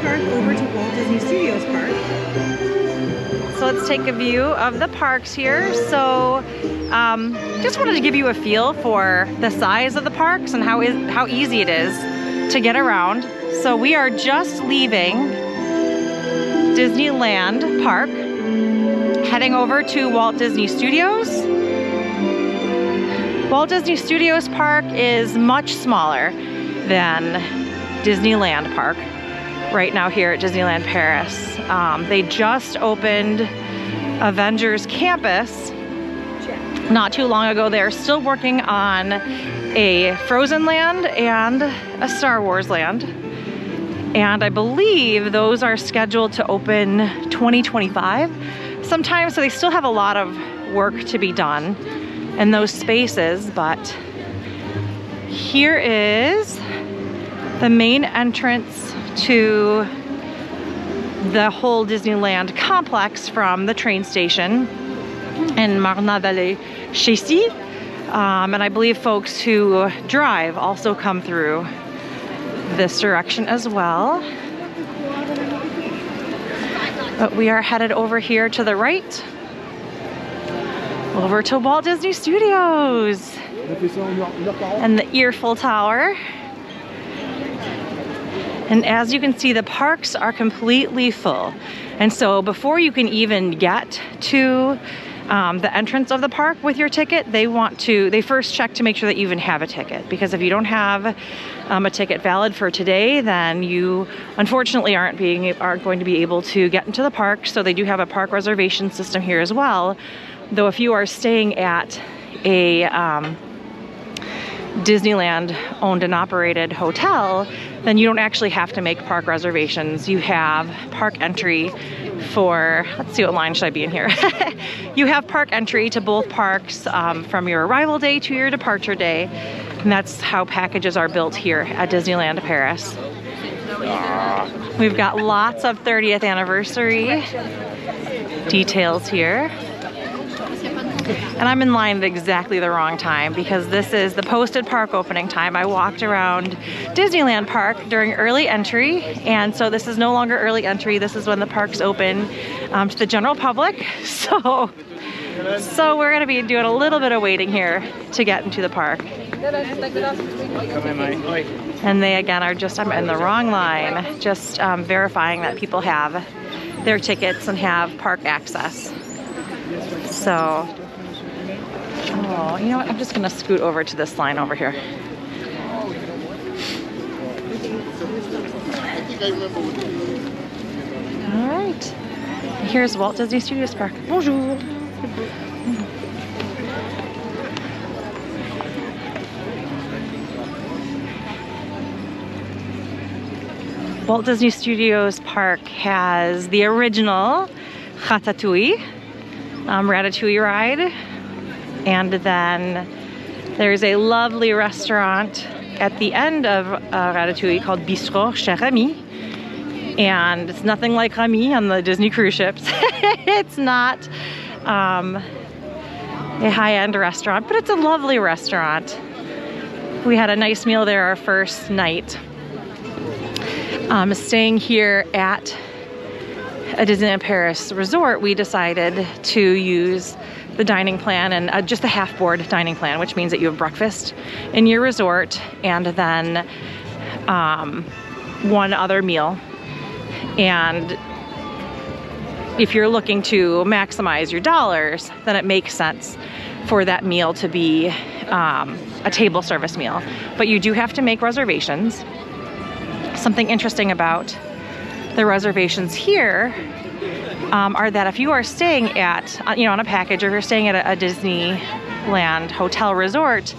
park over to Walt Disney Studios Park. So let's take a view of the parks here. So just wanted to give you a feel for the size of the parks and how easy it is to get around. So we are just leaving Disneyland Park, heading over to Walt Disney Studios. Walt Disney Studios Park is much smaller than Disneyland Park right now here at Disneyland Paris. They just opened Avengers Campus not too long ago. They're still working on a Frozen land and a Star Wars land. And I believe those are scheduled to open 2025 sometime, so they still have a lot of work to be done in those spaces. But here is the main entrance to the whole Disneyland complex from the train station in Marne-la-Vallée-Chessy. And I believe folks who drive also come through this direction as well. But we are headed over here to the right, over to Walt Disney Studios and the Earful Tower. And as you can see, the parks are completely full. And so before you can even get to the entrance of the park with your ticket, they first check to make sure that you even have a ticket. Because if you don't have a ticket valid for today, then you unfortunately aren't going to be able to get into the park. So they do have a park reservation system here as well. Though if you are staying at a Disneyland owned and operated hotel, then you don't actually have to make park reservations. You have park entry for, let's see, what line should I be in here? You have park entry to both parks from your arrival day to your departure day. And that's how packages are built here at Disneyland Paris. We've got lots of 30th anniversary details here. And I'm in line at exactly the wrong time because this is the posted park opening time. I walked around Disneyland Park during early entry, and so this is no longer early entry. This is when the parks open to the general public. So we're gonna be doing a little bit of waiting here to get into the park. And they again are just, I'm in the wrong line, just verifying that people have their tickets and have park access. So, oh, you know what? I'm just gonna scoot over to this line over here. All right. Here's Walt Disney Studios Park. Bonjour. Walt Disney Studios Park has the original Ratatouille, Ratatouille ride. And then there's a lovely restaurant at the end of Ratatouille called Bistro Chez Remy. And it's nothing like Remy on the Disney cruise ships. It's not a high-end restaurant, but it's a lovely restaurant. We had a nice meal there our first night. Staying here at a Disneyland Paris resort, we decided to use the dining plan and just a half-board dining plan, which means that you have breakfast in your resort and then one other meal. And if you're looking to maximize your dollars, then it makes sense for that meal to be a table service meal. But you do have to make reservations. Something interesting about the reservations here are that if you are staying at, on a package, or if you're staying at a Disneyland hotel resort,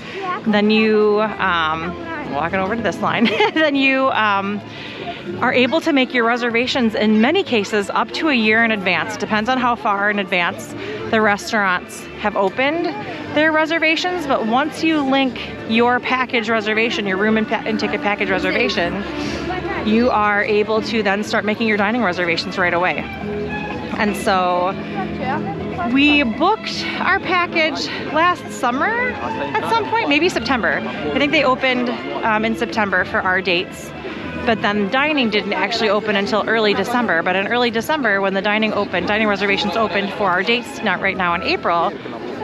then you, walking over to this line, then you are able to make your reservations in many cases up to a year in advance. Depends on how far in advance the restaurants have opened their reservations, but once you link your package reservation, your room and ticket package reservation, you are able to then start making your dining reservations right away. And so we booked our package last summer at some point, maybe September. I think they opened in September for our dates. but then dining didn't actually open until early December. But in early December, when the dining reservations opened for our dates, not right now in April,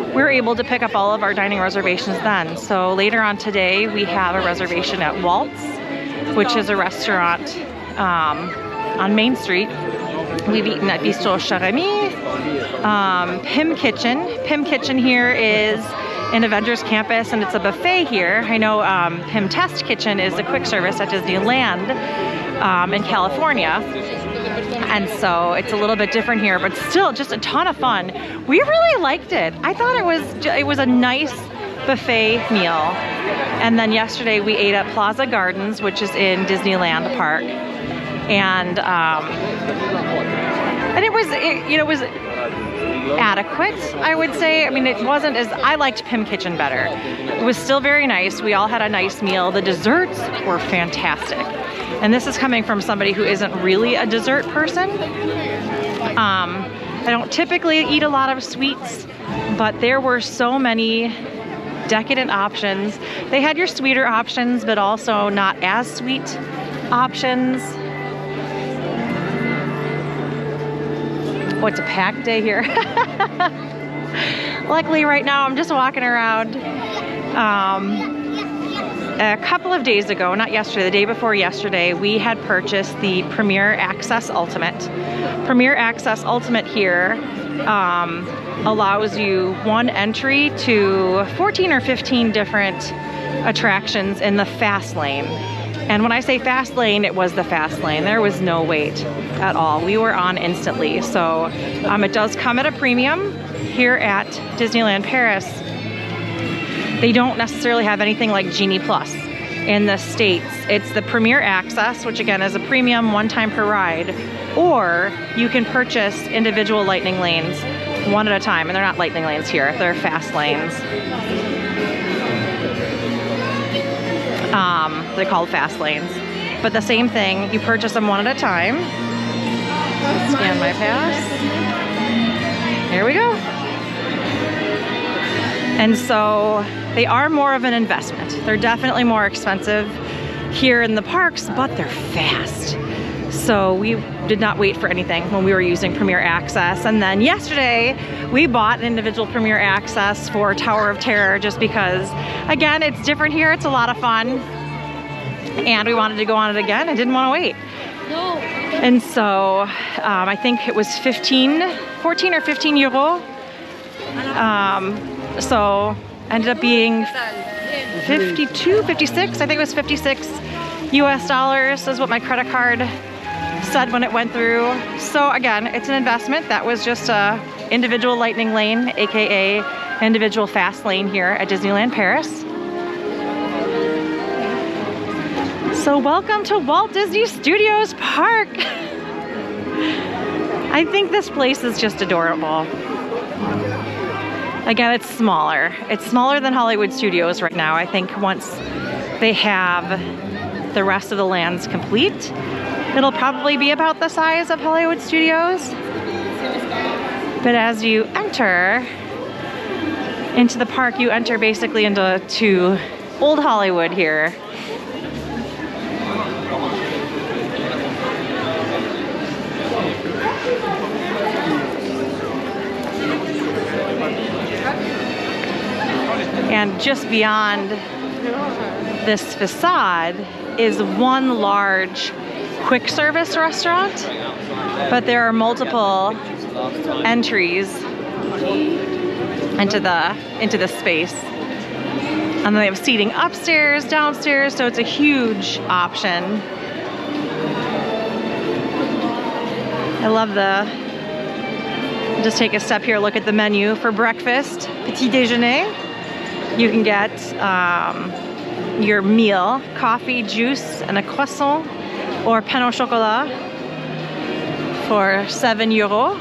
we were able to pick up all of our dining reservations then. So later on today, we have a reservation at Walt's, which is a restaurant on Main Street. We've eaten at Bistro Cher-Ami, Pim Kitchen. Pim Kitchen here is in Avengers Campus, and it's a buffet here. I know Pim Test Kitchen is a quick service at Disneyland in California, and so it's a little bit different here, but still just a ton of fun. We really liked it. I thought it was a nice buffet meal. And then yesterday we ate at Plaza Gardens, which is in Disneyland Park, and it was adequate, I would say. I mean, it wasn't as, I liked Pim Kitchen better. It was still very nice. We all had a nice meal. The desserts were fantastic. And this is coming from somebody who isn't really a dessert person. I don't typically eat a lot of sweets, but there were so many decadent options. They had your sweeter options, but also not as sweet options. Oh, it's a packed day here. Luckily right now I'm just walking around. A couple of days ago, not yesterday, the day before yesterday, we had purchased the Premier Access Ultimate. Premier Access Ultimate here allows you one entry to 14 or 15 different attractions in the fast lane. And when I say fast lane, it was the fast lane. There was no wait at all. We were on instantly. So it does come at a premium here at Disneyland Paris. They don't necessarily have anything like Genie Plus in the States. It's the Premier Access, which again is a premium, one time per ride, or you can purchase individual lightning lanes one at a time. And they're not lightning lanes here, they're fast lanes. They're called fast lanes. But the same thing, you purchase them one at a time. Scan my pass. Here we go. And so they are more of an investment. They're definitely more expensive here in the parks, but they're fast. So we did not wait for anything when we were using Premier Access. And then yesterday, we bought an individual Premier Access for Tower of Terror just because, again, it's different here. It's a lot of fun. And we wanted to go on it again. I didn't want to wait. No. And so I think it was 14 or 15 euro. So ended up being 52, 56. I think it was 56 US dollars is what my credit card said when it went through. So again, it's an investment. That was just a individual lightning lane, AKA individual fast lane here at Disneyland Paris. So welcome to Walt Disney Studios Park. I think this place is just adorable. Again, it's smaller. It's smaller than Hollywood Studios right now. I think once they have the rest of the lands complete, it'll probably be about the size of Hollywood Studios. But as you enter into the park, you enter basically into Old Hollywood here. And just beyond this facade is one large quick service restaurant, but there are multiple entries into the space. And then they have seating upstairs, downstairs, so it's a huge option. I love just take a step here, look at the menu for breakfast, petit déjeuner. You can get your meal, coffee, juice, and a croissant, or pain au chocolat for 7 euro.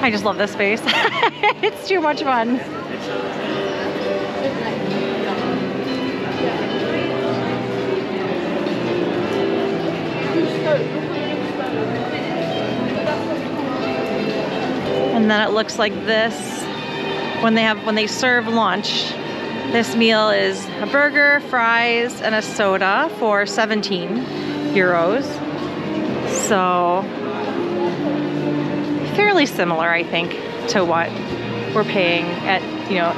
I just love this space. It's too much fun. And then it looks like this when they serve lunch. This meal is a burger, fries, and a soda for 17 euros. So fairly similar, I think, to what we're paying at, you know,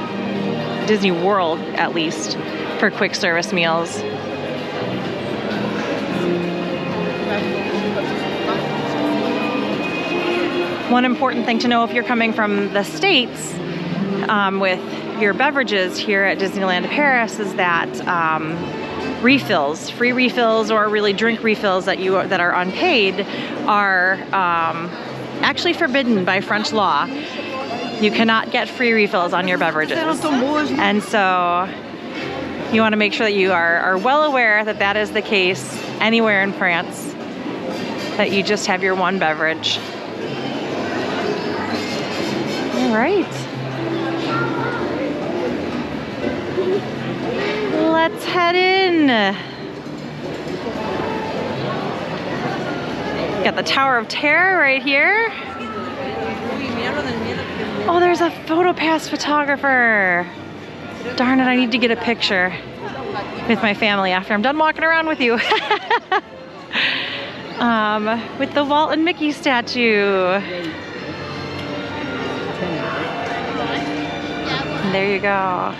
Disney World, at least, for quick service meals. One important thing to know if you're coming from the States with your beverages here at Disneyland Paris is that refills, free refills, or really drink refills that are unpaid are actually forbidden by French law. You cannot get free refills on your beverages. And so you want to make sure that you are well aware that that is the case anywhere in France, that you just have your one beverage. All right. Let's head in. Got the Tower of Terror right here. Oh, there's a PhotoPass photographer. Darn it, I need to get a picture with my family after I'm done walking around with you. With the Walt and Mickey statue. There you go.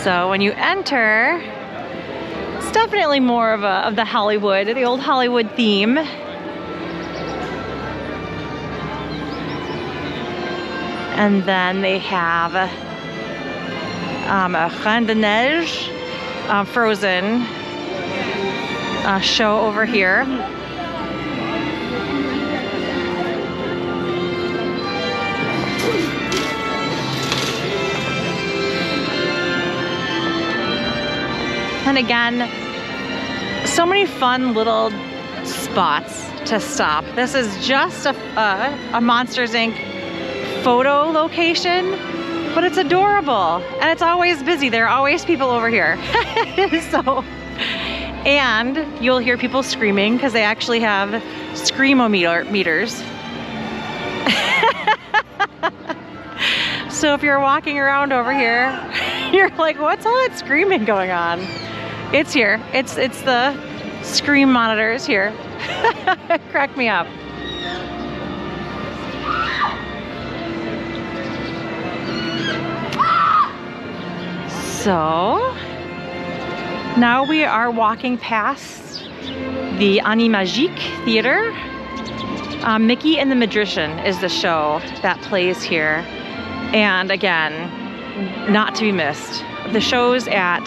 So when you enter, it's definitely more of the Hollywood, the old Hollywood theme. And then they have a Reine de Neige Frozen show over here. And again, so many fun little spots to stop. This is just a Monsters Inc. photo location, but it's adorable and it's always busy. There are always people over here. And you'll hear people screaming because they actually have screamometers. So if you're walking around over here, you're like, what's all that screaming going on? It's here. It's the scream monitors here. Crack me up. So now we are walking past the iplanthemagic theater. Mickey and the Magician is the show that plays here. And again, not to be missed. The shows at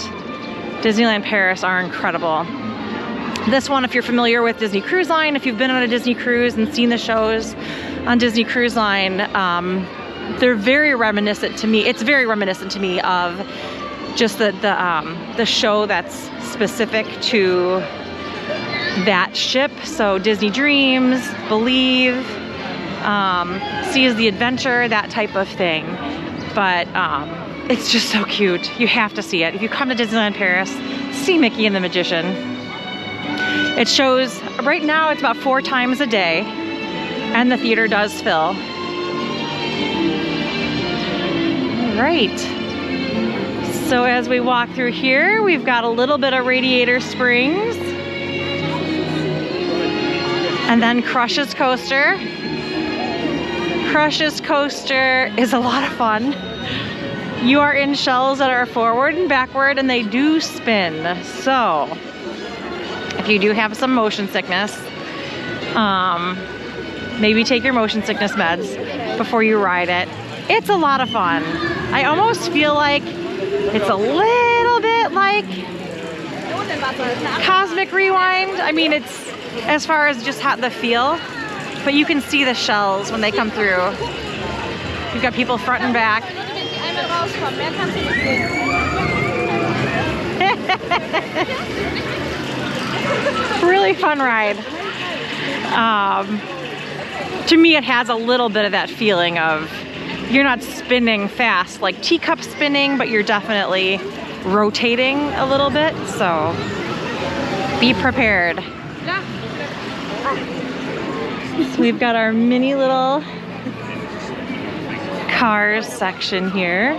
Disneyland Paris are incredible. This one, if you're familiar with Disney Cruise Line, if you've been on a Disney cruise and seen the shows on Disney Cruise Line, they're very reminiscent to me. It's very reminiscent to me of just the show that's specific to that ship. So Disney Dreams, Believe, Seize the Adventure, that type of thing. But it's just so cute. You have to see it. If you come to Disneyland Paris, see Mickey and the Magician. It shows, right now it's about 4 times a day, and the theater does fill. All right. So as we walk through here, we've got a little bit of Radiator Springs. And then Crush's Coaster. Crush's Coaster is a lot of fun. You are in shells that are forward and backward, and they do spin. So if you do have some motion sickness, maybe take your motion sickness meds before you ride it. It's a lot of fun. I almost feel like it's a little bit like Cosmic Rewind. I mean, it's as far as just the feel, but you can see the shells when they come through. You've got people front and back. Really fun ride. To me, it has a little bit of that feeling of you're not spinning fast like teacup spinning, but you're definitely rotating a little bit. So Be prepared. So we've got our mini little cars section here.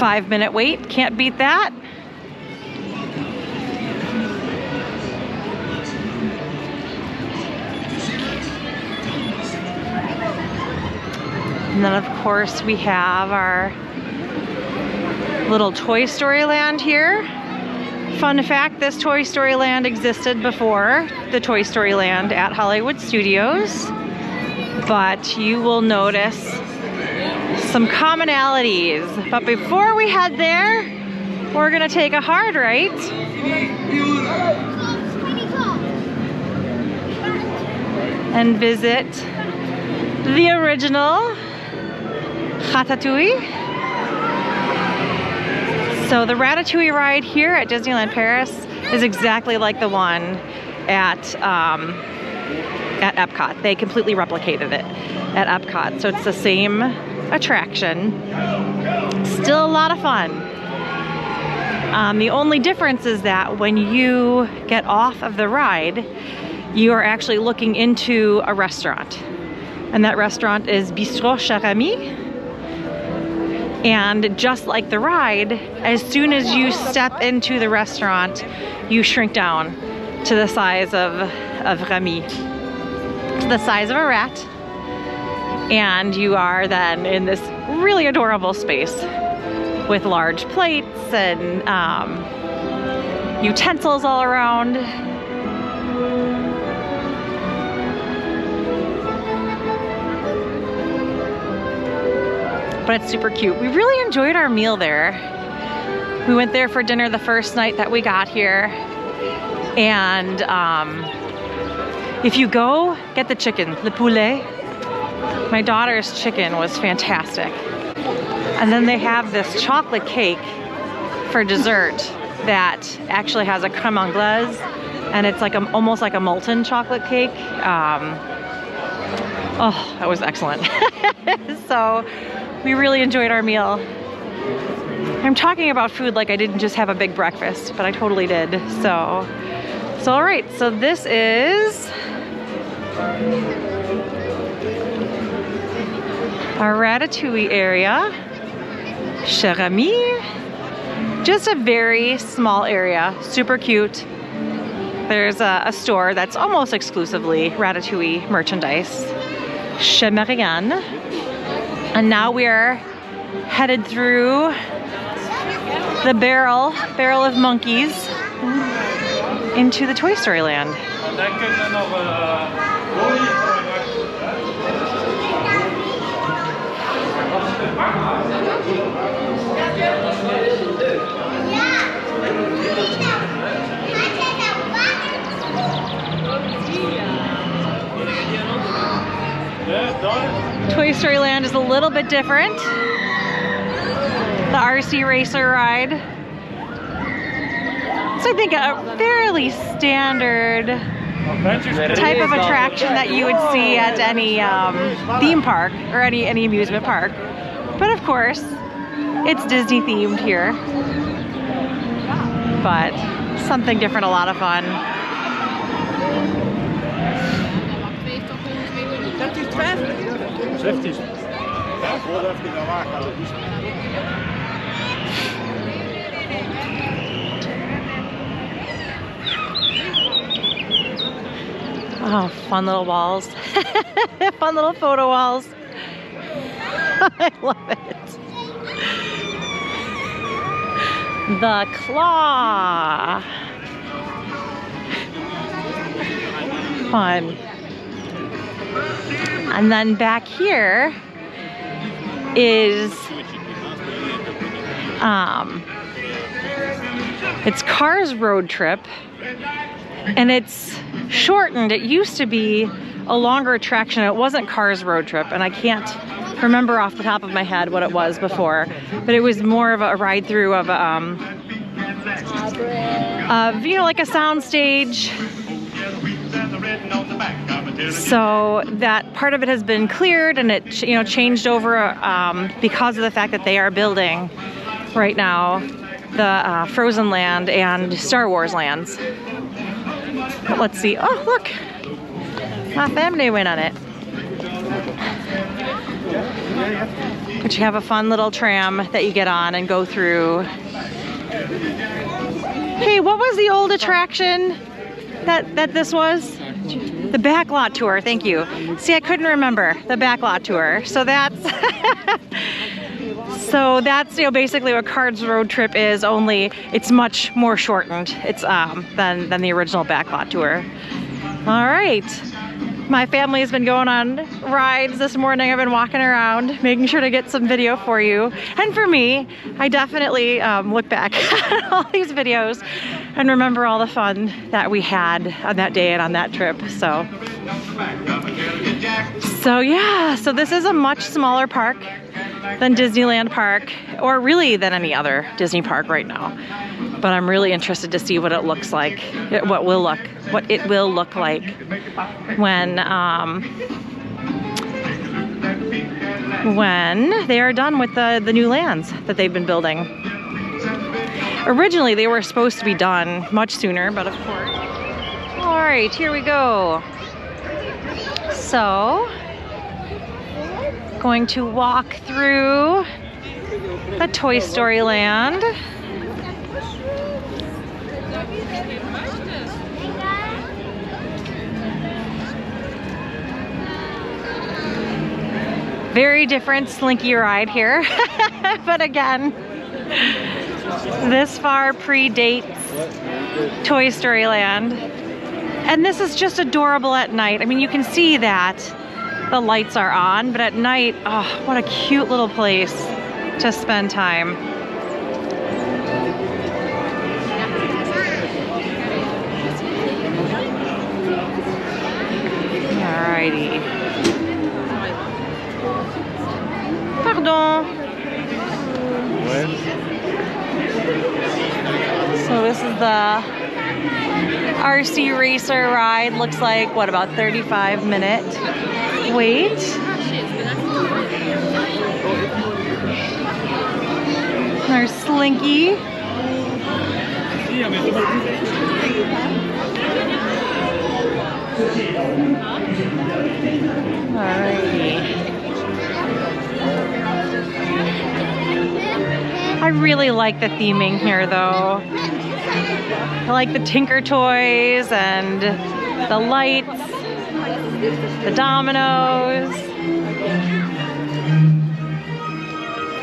Five-minute wait, can't beat that. And then of course we have our little Toy Story Land here. Fun fact, this Toy Story Land existed before the Toy Story Land at Hollywood Studios, but you will notice some commonalities. But before we head there, we're gonna take a hard right and visit the original Ratatouille. So the Ratatouille ride here at Disneyland Paris is exactly like the one at Epcot. They completely replicated it at Epcot. So it's the same attraction. Still a lot of fun. The only difference is that when you get off of the ride, you are actually looking into a restaurant. And that restaurant is Bistro Cher Ami. And just like the ride, as soon as you step into the restaurant, you shrink down to the size of Rami, to the size of a rat. And you are then in this really adorable space with large plates and utensils all around. But it's super cute. We really enjoyed our meal there. We went there for dinner the first night that we got here. And if you go, get the chicken, le poulet. My daughter's chicken was fantastic. And then they have this chocolate cake for dessert that actually has a crème anglaise, and it's like almost like a molten chocolate cake. Oh, that was excellent. So we really enjoyed our meal. I'm talking about food like I didn't just have a big breakfast, but I totally did. So all right, so this is our Ratatouille area, Cher Ami. Just a very small area, super cute. There's a store that's almost exclusively Ratatouille merchandise, Chez Marianne. And now we're headed through the barrel of monkeys into the Toy Story Land. Toy Story Land is a little bit different. The RC Racer ride. It's, I think, a fairly standard type of attraction that you would see at any theme park or any amusement park. But of course, it's Disney themed here. But something different, a lot of fun. Oh, fun little walls. Fun little photo walls. I love it. The claw. Fun. And then back here is it's Cars Road Trip, and it's shortened. It used to be a longer attraction. It wasn't Cars Road Trip, and I can't remember off the top of my head what it was before, but it was more of a ride through of you know, like a sound stage So that part of it has been cleared, and it changed over because of the fact that they are building right now the Frozen Land and Star Wars lands. But let's see. Oh, look! My family went on it. But you have a fun little tram that you get on and go through. Hey, what was the old attraction that this was? The backlot tour, thank you. See, I couldn't remember the backlot tour. So that's basically what Cards Road Trip is, only it's much more shortened. It's than the original backlot tour. All right. My family has been going on rides this morning. I've been walking around, making sure to get some video for you. And for me, I definitely look back at all these videos and remember all the fun that we had on that day and on that trip. So yeah, so this is a much smaller park than Disneyland Park, or really than any other Disney park right now. But I'm really interested to see what it looks like, what it will look like when they are done with the new lands that they've been building. Originally, they were supposed to be done much sooner, but of course. All right, here we go. So, going to walk through the Toy Story Land. Very different slinky ride here, but again, this far predates Toy Story Land. And this is just adorable at night. I mean, you can see that the lights are on, but at night, oh, what a cute little place to spend time. Alrighty. Pardon. So this is the RC Racer ride. Looks like, what, about 35-minute wait. There's Slinky. Alrighty. I really like the theming here, though. I like the Tinker Toys and the lights, the dominoes.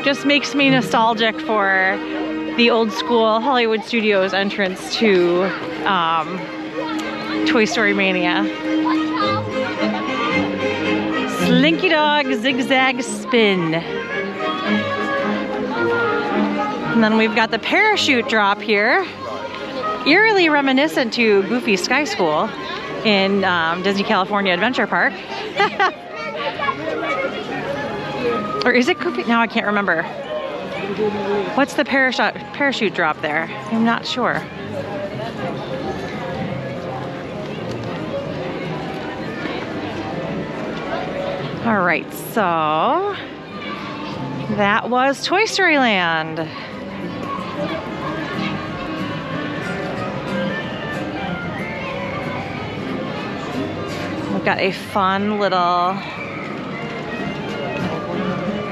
Just makes me nostalgic for the old school Hollywood Studios entrance to Toy Story Mania. Slinky Dog Zigzag Spin. And then we've got the parachute drop here. Eerily reminiscent to Goofy Sky School in Disney California Adventure Park. Or is it Goofy? Now I can't remember. What's the parachute drop there? I'm not sure. All right, so that was Toy Story Land. We've got a fun little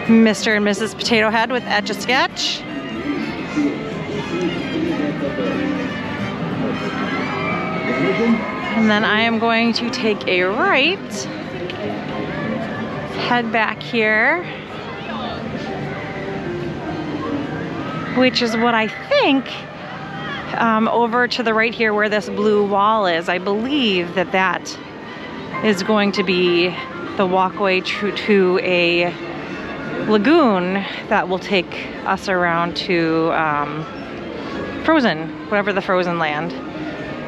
Mr. and Mrs. Potato Head with Etch-a-Sketch. And then I am going to take a right, head back here, which is what I think over to the right here where this blue wall is. I believe that that is going to be the walkway to a lagoon that will take us around to Frozen, whatever the Frozen Land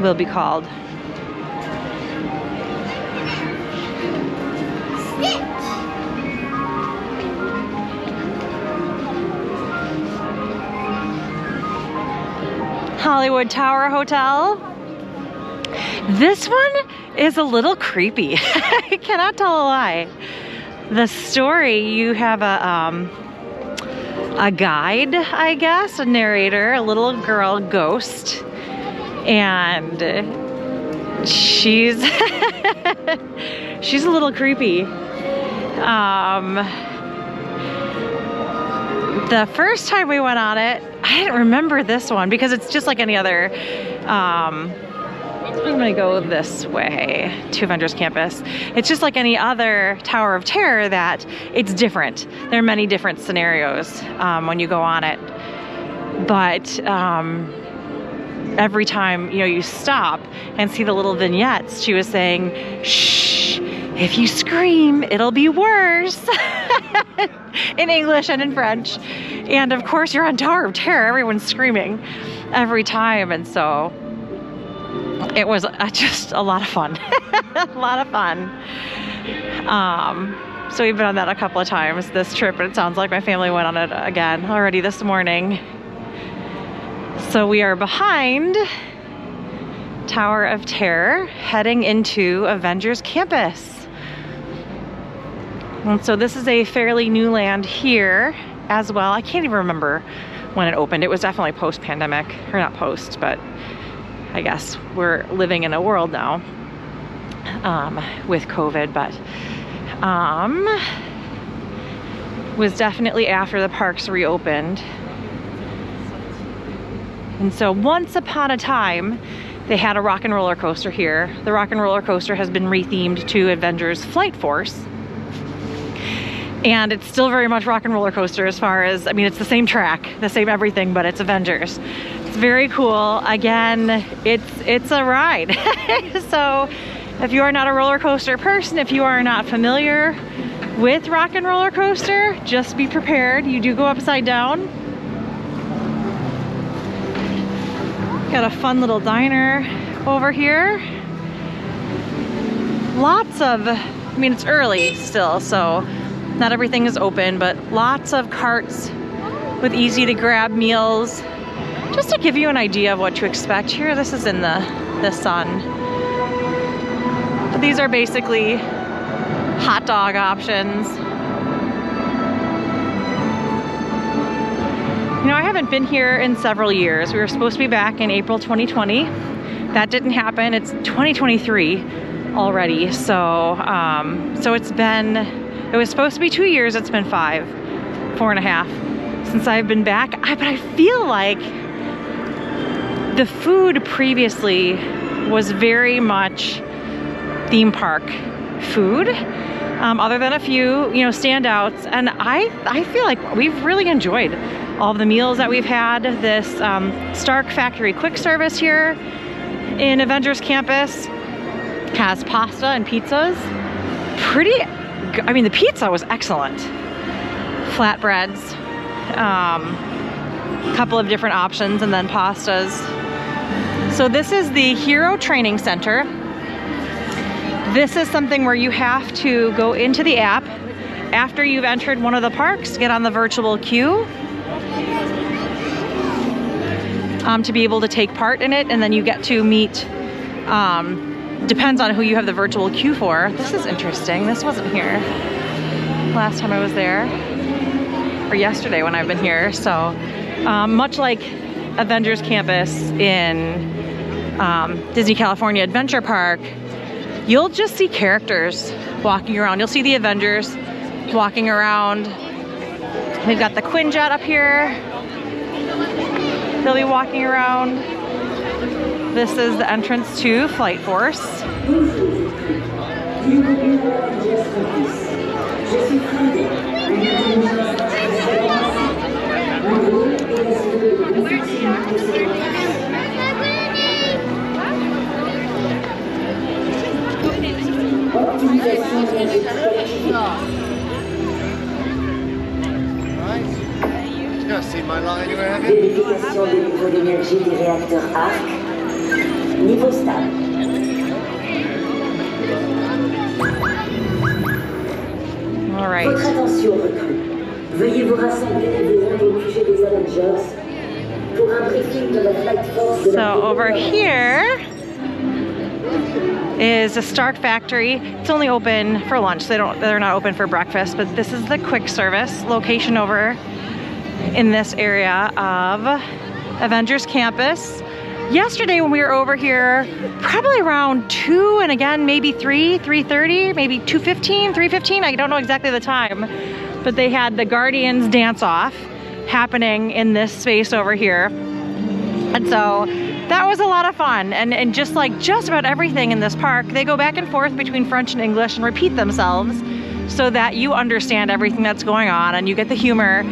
will be called. Hollywood Tower Hotel. This one is a little creepy. I cannot tell a lie. The story, you have a guide, I guess, a narrator, a little girl ghost, and she's she's a little creepy. The first time we went on it, I didn't remember this one because it's just like any other. I'm gonna go this way to Avengers Campus. It's just like any other Tower of Terror that it's different. There are many different scenarios when you go on it. But every time, you know, you stop and see the little vignettes, she was saying, shh, if you scream, it'll be worse. In English and in French. And of course you're on Tower of Terror, everyone's screaming every time. And so it was just a lot of fun. A lot of fun. So we've been on that a couple of times this trip, and it sounds like my family went on it again already this morning. So we are behind Tower of Terror, heading into Avengers Campus. And so this is a fairly new land here as well. I can't even remember when it opened. It was definitely post-pandemic, or not post, but I guess we're living in a world now with COVID, but was definitely after the parks reopened. And so once upon a time, they had a rock and roller coaster here. The rock and roller coaster has been rethemed to Avengers Flight Force. And it's still very much rock and roller coaster as far as, I mean, it's the same track, the same everything, but it's Avengers. It's very cool. Again, it's a ride. So if you are not a roller coaster person, if you are not familiar with rock and roller coaster, just be prepared. You do go upside down. Got a fun little diner over here. Lots of, I mean, it's early still, so not everything is open, but lots of carts with easy to grab meals. Just to give you an idea of what to expect here, this is in the sun. But these are basically hot dog options. You know, I haven't been here in several years. We were supposed to be back in April 2020. That didn't happen. It's 2023 already. So, it was supposed to be 2 years. It's been 4.5 since I've been back. But I feel like the food previously was very much theme park food, other than a few, you know, standouts. And I feel like we've really enjoyed all of the meals that we've had. This Stark Factory quick service here in Avengers Campus has pasta and pizzas. I mean, the pizza was excellent. Flatbreads, a couple of different options, and then pastas. So this is the Hero Training Center. This is something where you have to go into the app after you've entered one of the parks, get on the virtual queue to be able to take part in it, and then you get to meet, depends on who you have the virtual queue for. This is interesting. This wasn't here last time I was there, or yesterday when I've been here. So much like Avengers Campus in Disney California Adventure Park, you'll just see characters walking around. You'll see the Avengers walking around. We've got the Quinjet up here. They'll be walking around. This is the entrance to Flight Force. See my line anywhere, have you? Vérification des niveaux d'énergie des réacteurs ARC. Niveau stable. All right. Votre attention, recrue. Veuillez vous rassembler et vous rendre au QG des Avengers pour un briefing de la Flight Force de la So over here, is a Stark Factory. It's only open for lunch. They're not open for breakfast, but this is the quick service location over in this area of Avengers Campus. Yesterday when we were over here, probably around 2 and again maybe 3:30, maybe 2:15, 3:15, I don't know exactly the time, but they had the Guardians dance off happening in this space over here. And so that was a lot of fun, and just like just about everything in this park, they go back and forth between French and English and repeat themselves so that you understand everything that's going on and you get the humor.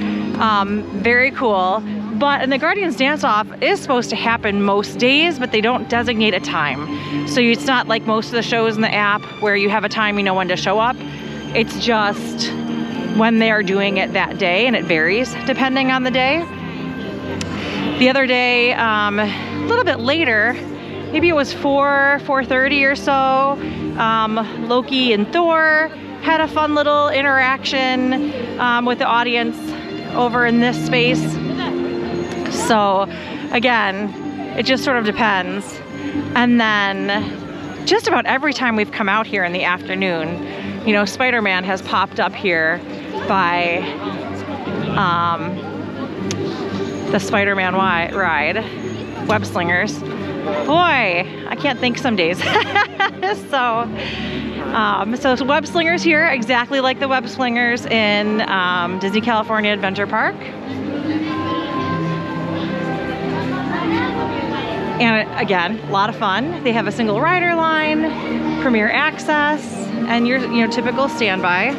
Very cool. And the Guardians dance-off is supposed to happen most days, but they don't designate a time. So it's not like most of the shows in the app where you have a time you know when to show up. It's just when they are doing it that day, and it varies depending on the day. The other day, a little bit later, maybe it was 4:30 or so, Loki and Thor had a fun little interaction with the audience over in this space. So again, it just sort of depends. And then just about every time we've come out here in the afternoon, you know, Spider-Man has popped up here by the Spider-Man ride, Web Slingers. Boy, I can't think some days. So Web Slingers here, exactly like the Web Slingers in Disney California Adventure Park. And again, a lot of fun. They have a single rider line, premier access, and your typical standby.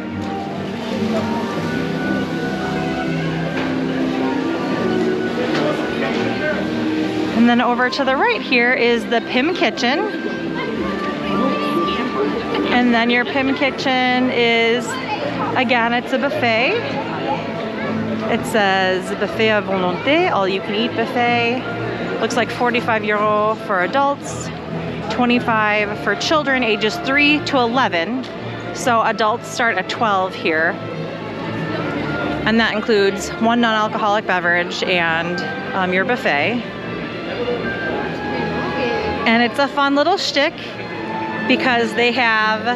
And then over to the right here is the Pim Kitchen. And then your Pim Kitchen is, again, it's a buffet. It says buffet à volonté, all you can eat buffet. Looks like €45 for adults, 25 for children ages 3 to 11. So adults start at 12 here. And that includes one non-alcoholic beverage and your buffet. And it's a fun little shtick because they have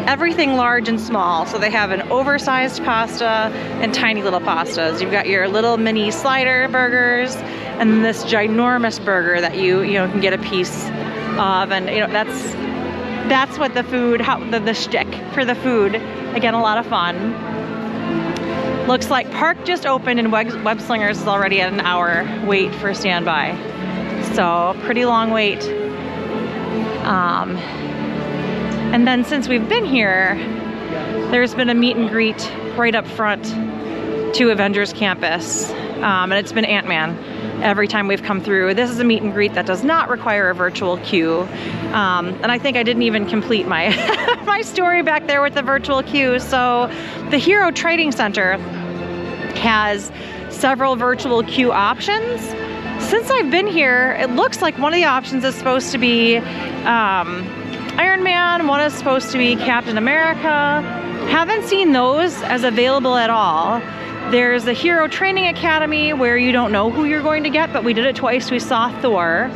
everything large and small. So they have an oversized pasta and tiny little pastas. You've got your little mini slider burgers and this ginormous burger that you can get a piece of. And that's what the food, the shtick for the food. Again, a lot of fun. Looks like park just opened and Web Slingers is already at an hour wait for standby. So pretty long wait. And then since we've been here, there's been a meet and greet right up front to Avengers Campus. And it's been Ant-Man every time we've come through. This is a meet and greet that does not require a virtual queue. And I think I didn't even complete my, my story back there with the virtual queue. So the Hero Trading Center has several virtual queue options. Since I've been here, it looks like one of the options is supposed to be Iron Man, one is supposed to be Captain America. Haven't seen those as available at all. There's the Hero Training Academy where you don't know who you're going to get, but we did it twice. We saw Thor.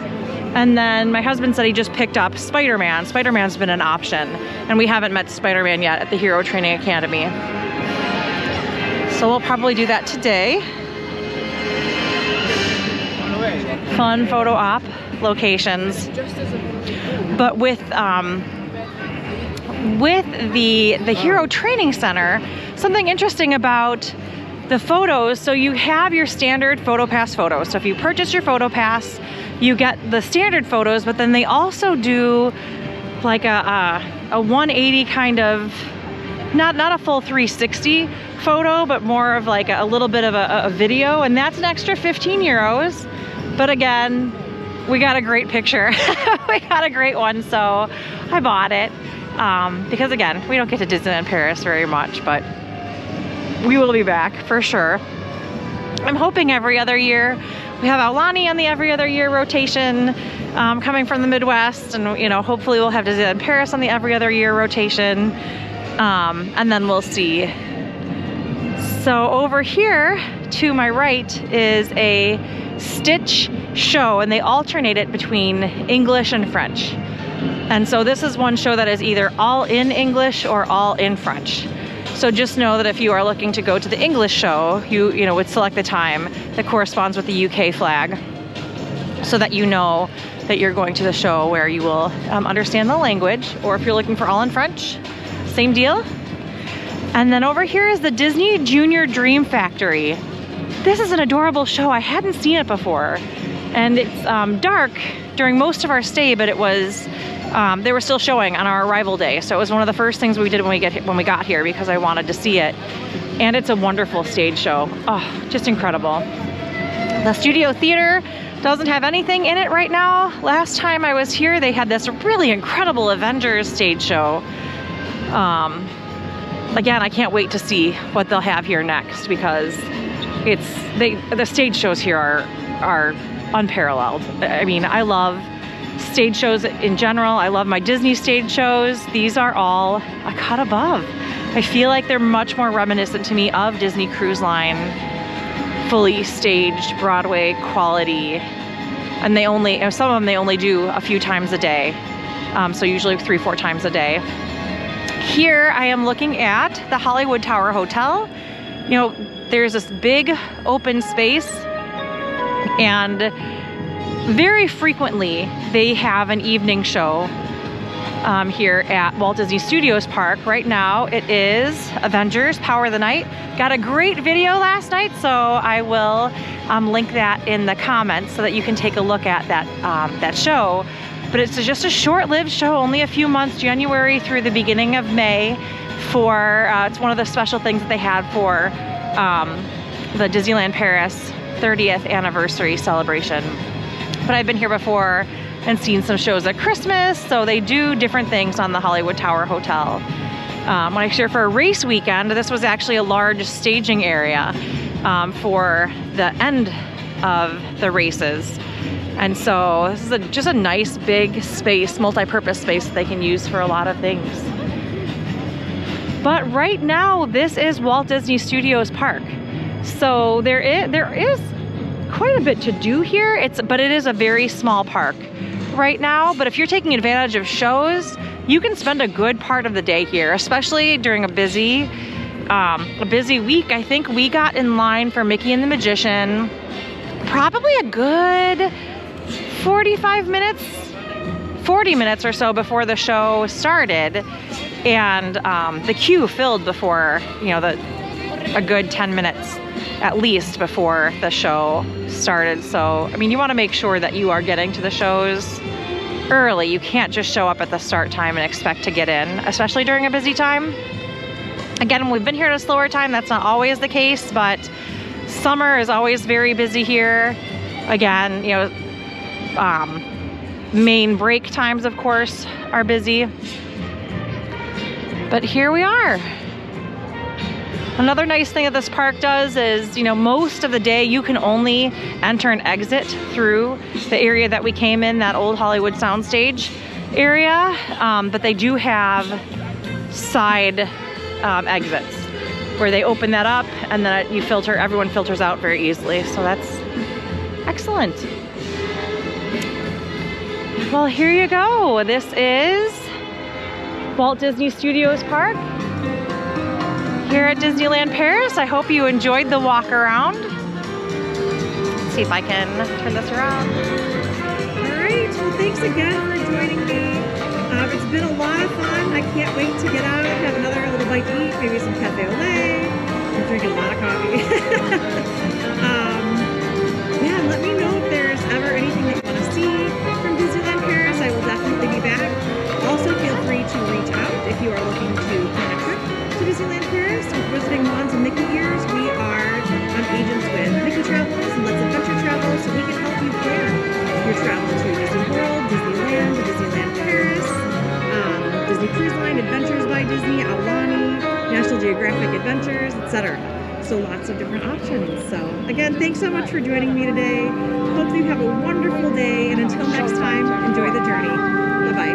And then my husband said he just picked up Spider-Man. Spider-Man's been an option, and we haven't met Spider-Man yet at the Hero Training Academy. So we'll probably do that today. Fun photo op locations. But with the Hero Training Center, something interesting about the photos, so you have your standard PhotoPass photos. So if you purchase your PhotoPass, you get the standard photos, but then they also do like a 180 kind of, not a full 360 photo, but more of like a little bit of a video, and that's an extra €15. But again, we got a great picture. We got a great one, so I bought it. Because again, we don't get to Disneyland Paris very much, but we will be back for sure. I'm hoping every other year. We have Aulani on the every other year rotation coming from the Midwest, and hopefully we'll have Disneyland Paris on the every other year rotation, and then we'll see. So over here to my right is a Stitch show, and they alternate it between English and French. And so this is one show that is either all in English or all in French. So just know that if you are looking to go to the English show, you know, would select the time that corresponds with the UK flag, so that you know that you're going to the show where you will understand the language. Or if you're looking for all in French, same deal. And then over here is the Disney Junior Dream Factory. This is an adorable show. I hadn't seen it before. And it's dark during most of our stay, but it was, they were still showing on our arrival day. So it was one of the first things we did when we got here, because I wanted to see it. And it's a wonderful stage show. Oh, just incredible. The Studio Theater doesn't have anything in it right now. Last time I was here, they had this really incredible Avengers stage show. Again, I can't wait to see what they'll have here next, because the stage shows here are unparalleled. I mean, I love stage shows in general. I love my Disney stage shows. These are all a cut above. I feel like they're much more reminiscent to me of Disney Cruise Line, fully staged Broadway quality. And some of them they only do a few times a day. So usually 3-4 times a day. Here I am looking at the Hollywood Tower Hotel. You know, there's this big open space, and very frequently they have an evening show here at Walt Disney Studios Park. Right now it is Avengers Power of the Night. Got a great video last night, so I will link that in the comments so that you can take a look at that show. But it's just a short-lived show, only a few months, January through the beginning of May. It's one of the special things that they had for the Disneyland Paris 30th anniversary celebration. But I've been here before and seen some shows at Christmas, so they do different things on the Hollywood Tower Hotel. When I was here for a race weekend, this was actually a large staging area for the end of the races. And so this is just a nice big space, multi-purpose space that they can use for a lot of things. But right now, this is Walt Disney Studios Park. So there is quite a bit to do here, but it is a very small park right now. But if you're taking advantage of shows, you can spend a good part of the day here, especially during a busy week. I think we got in line for Mickey and the Magician probably a good 45 minutes, 40 minutes or so before the show started, and the queue filled before, you know, a good 10 minutes at least before the show started. So, I mean, you want to make sure that you are getting to the shows early. You can't just show up at the start time and expect to get in, especially during a busy time. Again, we've been here at a slower time. That's not always the case, but summer is always very busy here. Again, you know, main break times, of course, are busy. But here we are. Another nice thing that this park does is, you know, most of the day you can only enter and exit through the area that we came in, that old Hollywood soundstage area. But they do have side exits where they open that up, and then everyone filters out very easily. So that's excellent. Well, here you go. This is Walt Disney Studios Park here at Disneyland Paris. I hope you enjoyed the walk around. Let's see if I can turn this around. All right, well, thanks again for joining me. It's been a lot of fun. I can't wait to get out, have another little bite to eat, maybe some cafe au lait. I'm drinking a lot of coffee. Yeah, let me know if there's ever anything that you want to see from Disneyland Paris. I will definitely be back. Also, feel free to reach out if you are looking to plan a trip to Disneyland Paris with visiting Wands and Mickey ears. We are agents with Mickey Travels and Let's Adventure Travel, so we can help you plan your travel to Disney World, Disneyland, Disneyland Paris, Disney Cruise Line, Adventures by Disney, Aulani, National Geographic Adventures, etc. So lots of different options. So again, thanks so much for joining me today. Hope you have a wonderful day, and until next time, enjoy the journey. Bye-bye.